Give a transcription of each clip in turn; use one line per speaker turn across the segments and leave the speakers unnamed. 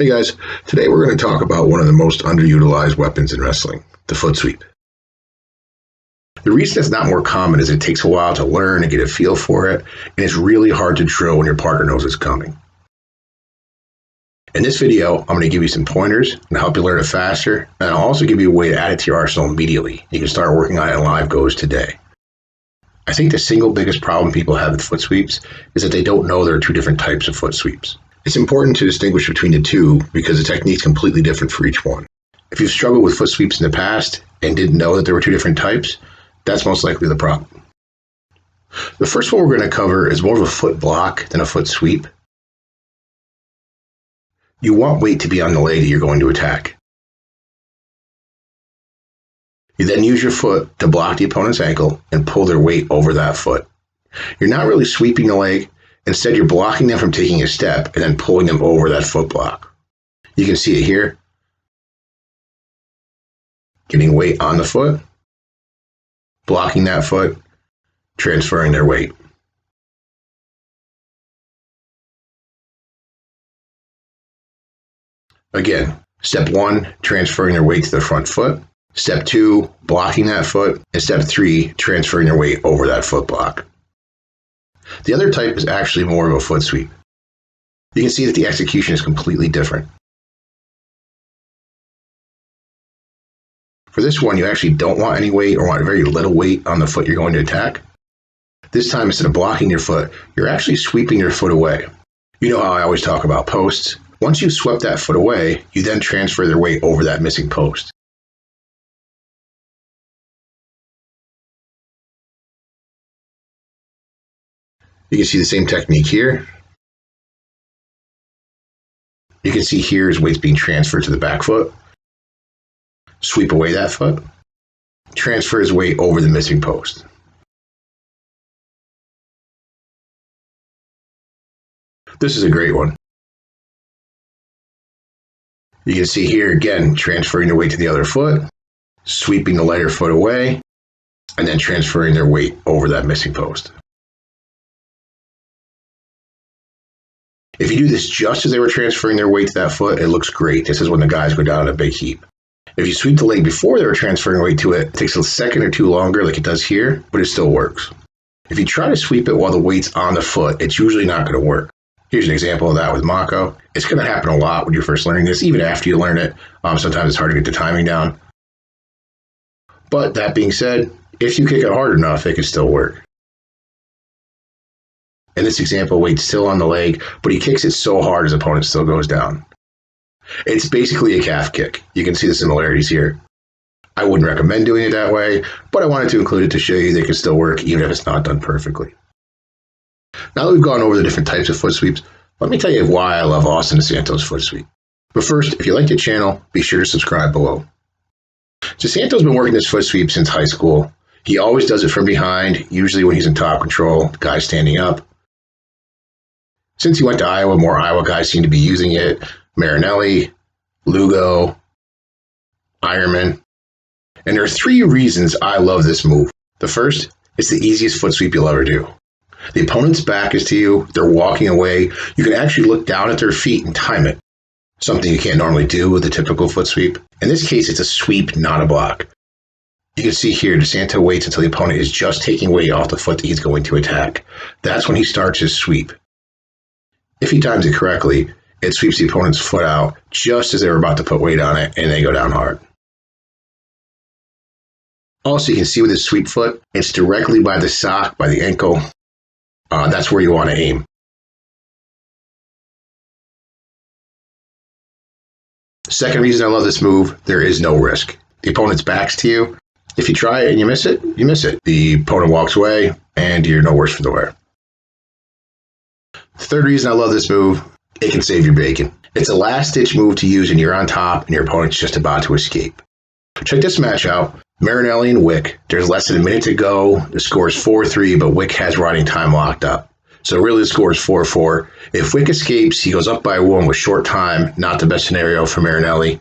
Hey guys, today we're going to talk about one of the most underutilized weapons in wrestling, the foot sweep. The reason it's not more common is it takes a while to learn and get a feel for it, and it's really hard to drill when your partner knows it's coming. In this video, I'm going to give you some pointers and help you learn it faster, and I'll also give you a way to add it to your arsenal immediately. You can start working on it in live goes today. I think the single biggest problem people have with foot sweeps is that they don't know there are two different types of foot sweeps. It's important to distinguish between the two because the technique is completely different for each one. If you've struggled with foot sweeps in the past and didn't know that there were two different types, that's most likely the problem. The first one we're going to cover is more of a foot block than a foot sweep. You want weight to be on the leg that you're going to attack. You then use your foot to block the opponent's ankle and pull their weight over that foot. You're not really sweeping the leg. Instead, you're blocking them from taking a step and then pulling them over that foot block. You can see it here. Getting weight on the foot, blocking that foot, transferring their weight. Again, step 1, transferring their weight to the front foot. Step 2, blocking that foot. And step 3, transferring their weight over that foot block. The other type is actually more of a foot sweep. You can see that the execution is completely different. For this one, you actually don't want any weight or want very little weight on the foot you're going to attack. This time, instead of blocking your foot, you're actually sweeping your foot away. You know how I always talk about posts? Once you've swept that foot away, you then transfer their weight over that missing post. You can see the same technique here. You can see here his weight's being transferred to the back foot. Sweep away that foot. Transfer his weight over the missing post. This is a great one. You can see here again, transferring their weight to the other foot, sweeping the lighter foot away, and then transferring their weight over that missing post. If you do this just as they were transferring their weight to that foot, it looks great. This is when the guys go down in a big heap. If you sweep the leg before they were transferring weight to it, it takes a second or two longer like it does here, but it still works. If you try to sweep it while the weight's on the foot, it's usually not going to work. Here's an example of that with Mako. It's going to happen a lot when you're first learning this, even after you learn it. Sometimes it's hard to get the timing down. But that being said, if you kick it hard enough, it can still work. In this example, weight's still on the leg, but he kicks it so hard his opponent still goes down. It's basically a calf kick. You can see the similarities here. I wouldn't recommend doing it that way, but I wanted to include it to show you they can still work even if it's not done perfectly. Now that we've gone over the different types of foot sweeps, let me tell you why I love Austin Desanto's foot sweep. But first, if you like the channel, be sure to subscribe below. Desanto's been working this foot sweep since high school. He always does it from behind, usually when he's in top control, the guy's standing up. Since he went to Iowa, more Iowa guys seem to be using it. Marinelli, Lugo, Ironman. And there are 3 reasons I love this move. The first, it's the easiest foot sweep you'll ever do. The opponent's back is to you, they're walking away. You can actually look down at their feet and time it. Something you can't normally do with a typical foot sweep. In this case, it's a sweep, not a block. You can see here, Desanto waits until the opponent is just taking weight off the foot that he's going to attack. That's when he starts his sweep. If he times it correctly, it sweeps the opponent's foot out just as they were about to put weight on it, and they go down hard. Also, you can see with his sweep foot, it's directly by the sock, by the ankle. That's where you want to aim. Second reason I love this move, there is no risk. The opponent's back's to you. If you try it and you miss it, you miss it. The opponent walks away, and you're no worse for the wear. The third reason I love this move, it can save your bacon. It's a last-ditch move to use when you're on top and your opponent's just about to escape. Check this match out. Marinelli and Wick. There's less than a minute to go. The score is 4-3, but Wick has riding time locked up. So really the score is 4-4. If Wick escapes, he goes up by 1 with short time. Not the best scenario for Marinelli.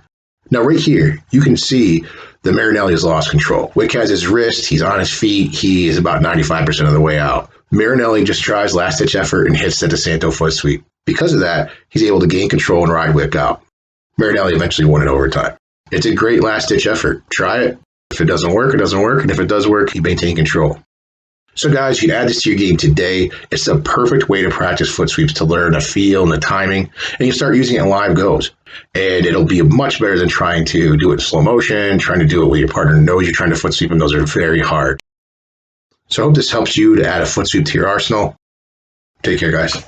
Now right here, you can see that Marinelli has lost control. Wick has his wrist. He's on his feet. He is about 95% of the way out. Marinelli just tries last-ditch effort and hits the Desanto foot sweep. Because of that, he's able to gain control and ride Wick out. Marinelli eventually won in overtime. It's a great last-ditch effort. Try it. If it doesn't work, it doesn't work. And if it does work, you maintain control. So guys, you can add this to your game today. It's the perfect way to practice foot sweeps, to learn the feel and the timing, and you start using it in live goes. And it'll be much better than trying to do it in slow motion, trying to do it with your partner knows you're trying to foot sweep, and those are very hard. So I hope this helps you to add a foot sweep to your arsenal. Take care, guys.